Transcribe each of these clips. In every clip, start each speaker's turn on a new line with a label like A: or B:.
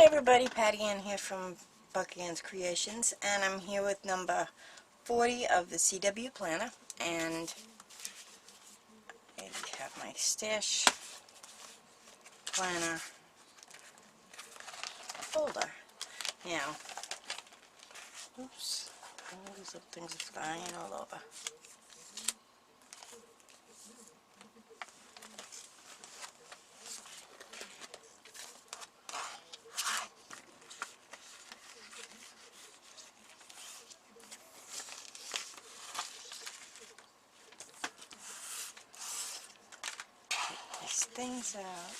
A: Hi everybody, Patty-Ann here from Buckiann's Creations, and I'm here with number 40 of the CW planner, and I have my stash planner folder. Now, oops, all these little things are flying all over. Take these things out.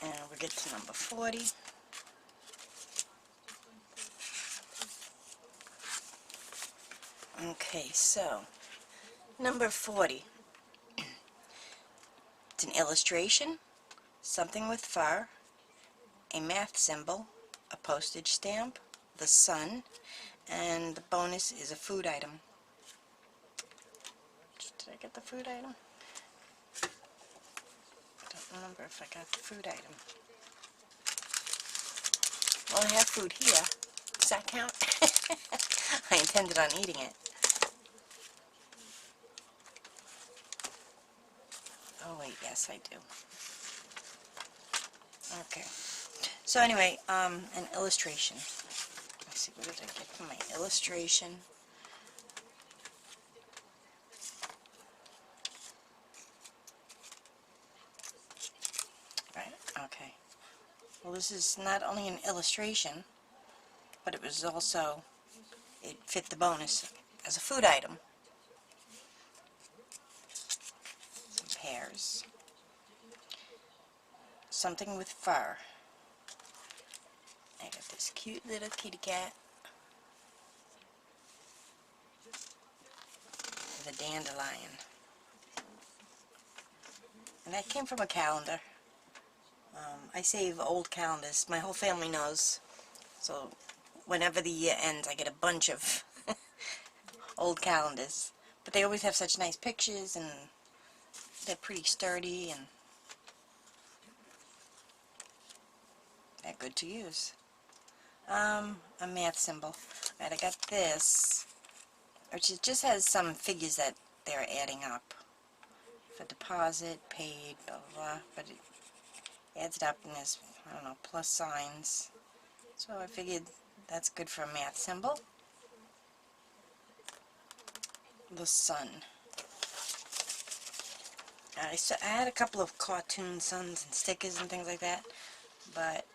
A: And we get to number 40. Okay, so number 40. It's an illustration, something with fur, a math symbol, a postage stamp, the sun, and the bonus is a food item. Did I get the food item? I don't remember if I got the food item. Well, I have food here. Does that count? I intended on eating it. Oh wait, yes I do. Okay. So anyway, an illustration. Let's see, what did I get for my illustration? Right, okay. Well, this is not only an illustration, but it was also, it fit the bonus as a food item. Some pears. Something with fur. I got this cute little kitty cat. The dandelion. And that came from a calendar. I save old calendars. My whole family knows. So whenever the year ends, I get a bunch of old calendars. But they always have such nice pictures, and they're pretty sturdy, and they're good to use. A math symbol. Right, I got this, which it just has some figures that they're adding up. For deposit, paid, blah, blah, blah. But it adds it up, and there's, I don't know, plus signs. So I figured that's good for a math symbol. The sun. I had a couple of cartoon suns and stickers and things like that, but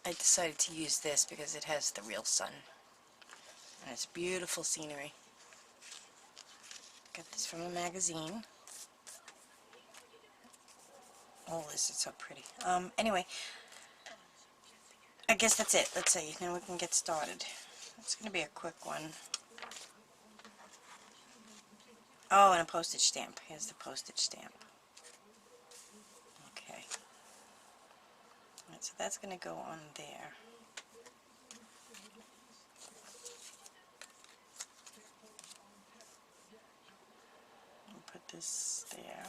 A: I decided to use this because it has the real sun. And it's beautiful scenery. Got this from a magazine. Oh, this is so pretty. Anyway, I guess that's it. Let's see. Now we can get started. It's going to be a quick one. Oh, and a postage stamp. Here's the postage stamp. Okay. Alright, so that's going to go on there. I'll put this there.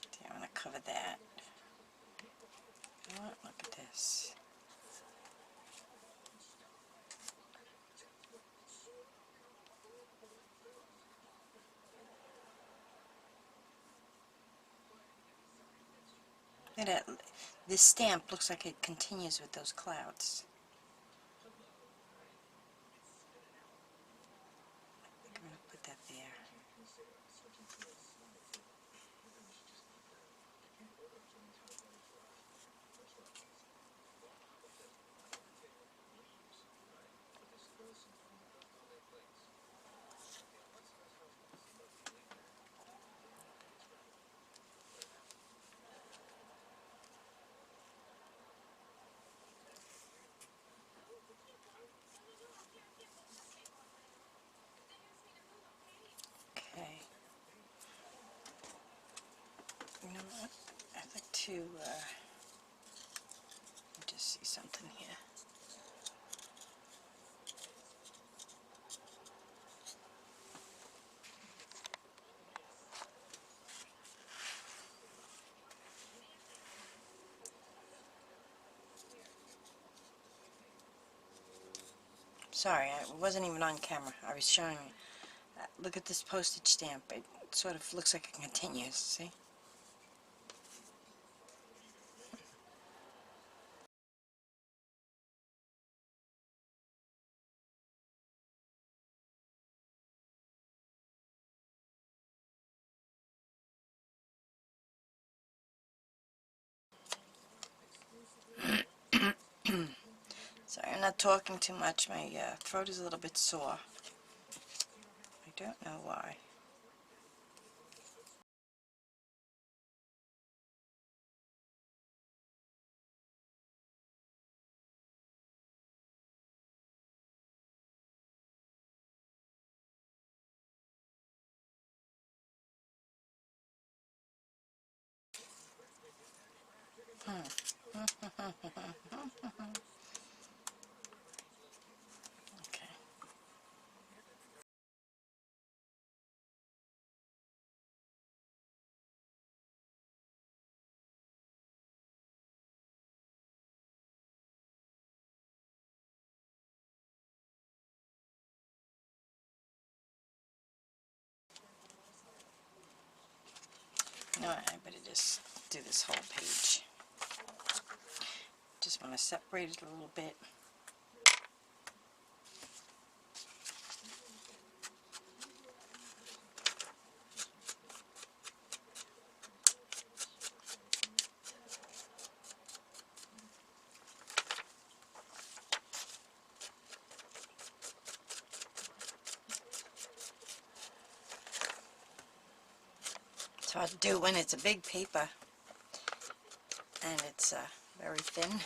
A: Okay, I'm going to cover that. You know what? Look at this. Look at it. This stamp looks like it continues with those clouds. I think I'm going to put that there. to, just see something here. Sorry, I wasn't even on camera. I was showing you. Look at this postage stamp. It sort of looks like it continues, see? Sorry, I'm not talking too much. My throat is a little bit sore. I don't know why. Okay. You know what, I better just do this whole page. Just want to separate it a little bit. It's hard to do when it's a big paper and it's very thin.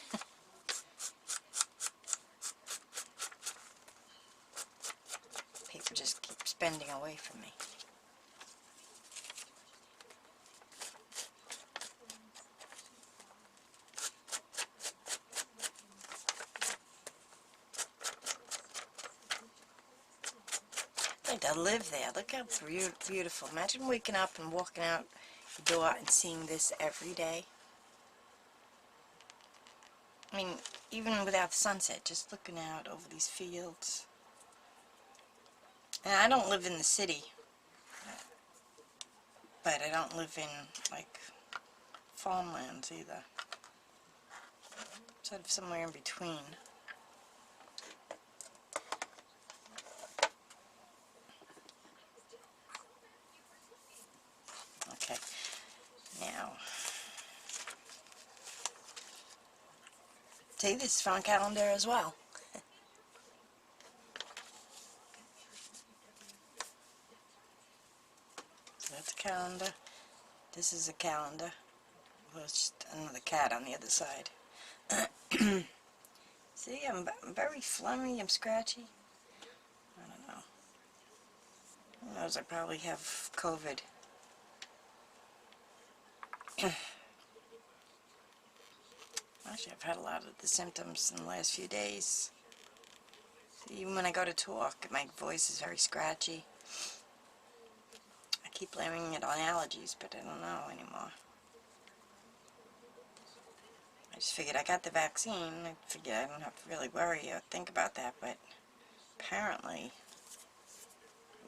A: Paper just keeps bending away from me. I'd like to live there. Look how beautiful. Imagine waking up and walking out the door and seeing this every day. I mean, even without the sunset, just looking out over these fields. And I don't live in the city, but I don't live in, like, farmlands either. Sort of somewhere in between. Okay, now, see, this is from a calendar as well. So that's a calendar. This is a calendar. Well, it's just another cat on the other side. See, I'm very phlegmy, I'm scratchy. I don't know. Who knows, I probably have COVID. Actually, I've had a lot of the symptoms in the last few days. See, even when I go to talk, my voice is very scratchy. I keep blaming it on allergies, but I don't know anymore. I just figured I got the vaccine. I figured I don't have to really worry or think about that, but apparently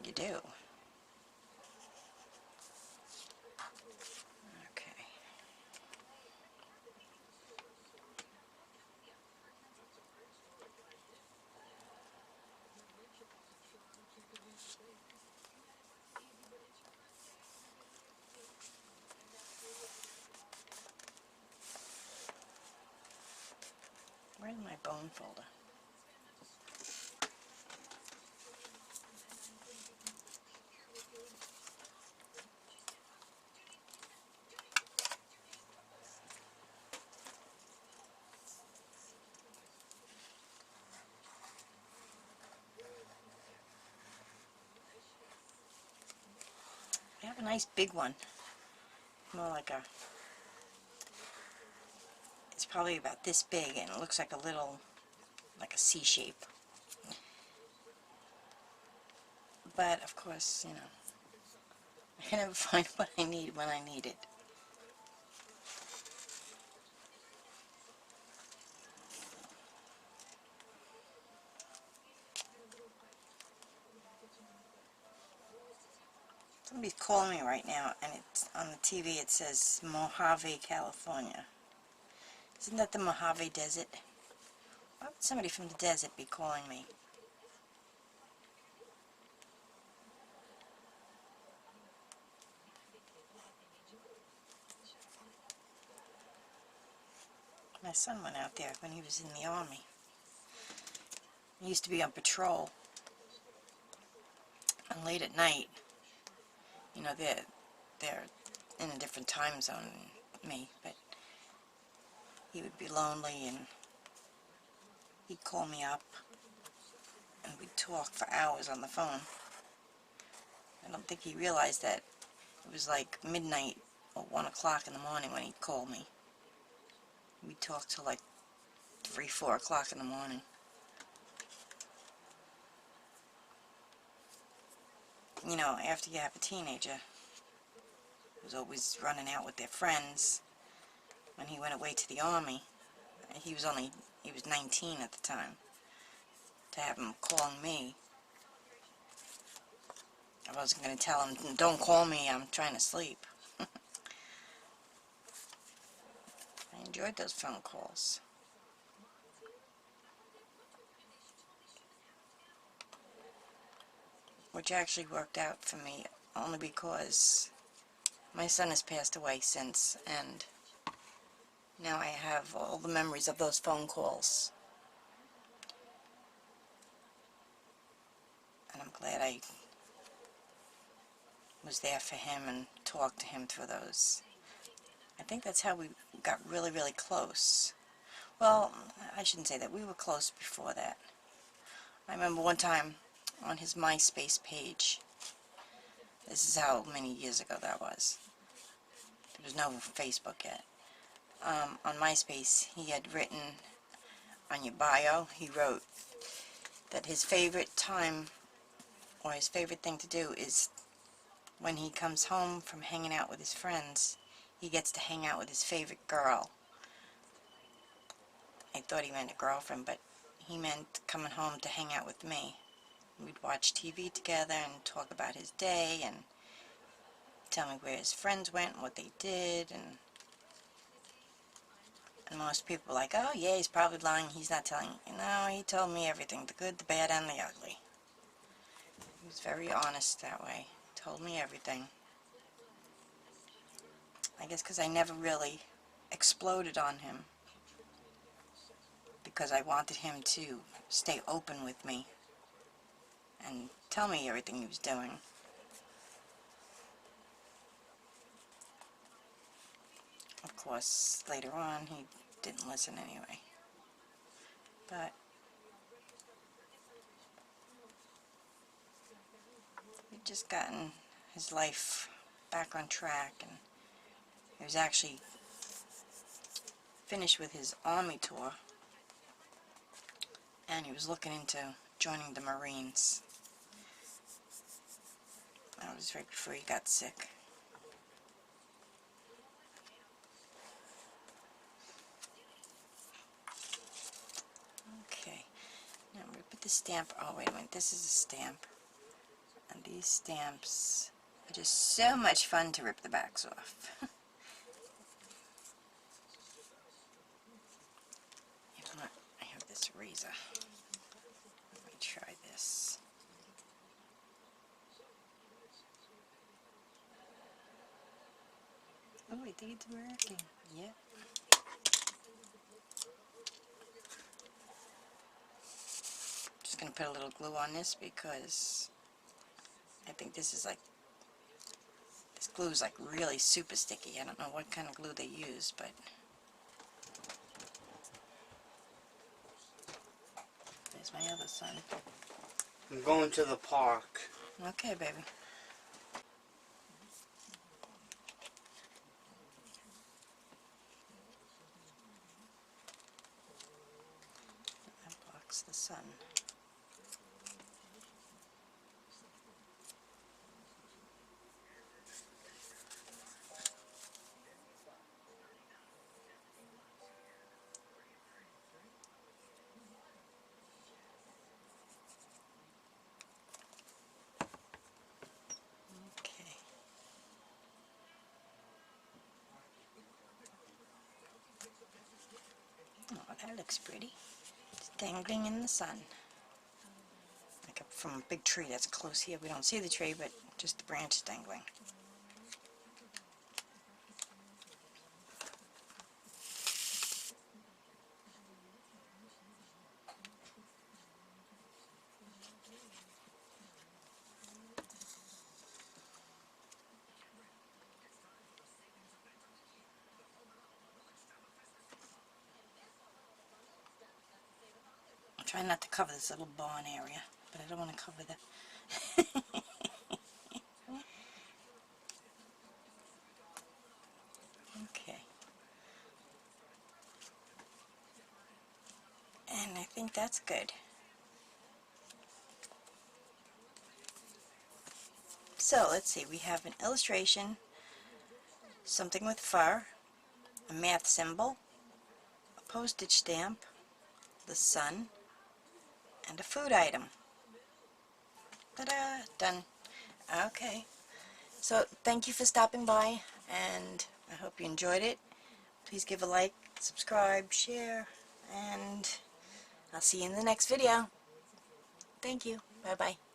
A: you do. Okay. Where's my bone folder? I have a nice big one. More like a probably about this big, and it looks like a little, like a C shape. But, of course, you know, I can never find what I need when I need it. Somebody's calling me right now, and it's on the TV. It says Mojave, California. Isn't that the Mojave Desert? Why would somebody from the desert be calling me? My son went out there when he was in the Army. He used to be on patrol. And late at night, you know, they're in a different time zone than me, but he would be lonely, and he'd call me up, and we'd talk for hours on the phone. I don't think he realized that it was like midnight or 1 o'clock in the morning when he'd call me. We'd talk till like 3, 4 o'clock in the morning. You know, after you have a teenager who's always running out with their friends, when he went away to the Army, he was 19 at the time, to have him calling me, I wasn't going to tell him, don't call me, I'm trying to sleep. I enjoyed those phone calls. Which actually worked out for me, only because my son has passed away since, and now I have all the memories of those phone calls. And I'm glad I was there for him and talked to him through those. I think that's how we got really, really close. Well, I shouldn't say that. We were close before that. I remember one time on his MySpace page, this is how many years ago that was. There was no Facebook yet. On MySpace, he had written on your bio, he wrote that his favorite time, or his favorite thing to do, is when he comes home from hanging out with his friends, he gets to hang out with his favorite girl. I thought he meant a girlfriend, but he meant coming home to hang out with me. We'd watch TV together and talk about his day and tell me where his friends went and what they did, and most people were like, oh yeah, he's probably lying, he's not telling you. No, he told me everything, the good, the bad, and the ugly. He was very honest that way. Told me everything. I guess because I never really exploded on him, because I wanted him to stay open with me and tell me everything he was doing. Of course, later on, he didn't listen anyway. But he'd just gotten his life back on track, and he was actually finished with his Army tour, and he was looking into joining the Marines. That was right before he got sick. Okay, now I'm going to put the stamp, oh wait a minute, this is a stamp, and these stamps are just so much fun to rip the backs off. You know what, I have this razor, let me try this. Oh, I think it's working. Yep. Just going to put a little glue on this because I think this is like, this glue is like really super sticky. I don't know what kind of glue they use, but there's my other son.
B: I'm going to the park.
A: Okay, baby. That's the sun. Okay. Oh, that looks pretty. It's dangling in the sun. Like from a big tree that's close here. We don't see the tree, but just the branch dangling. I'm trying not to cover this little barn area, but I don't want to cover the... Okay. And I think that's good. So let's see, we have an illustration, something with fur, a math symbol, a postage stamp, the sun, and a food item. Ta-da! Done. Okay. So thank you for stopping by, and I hope you enjoyed it. Please give a like, subscribe, share, and I'll see you in the next video. Thank you. Bye-bye.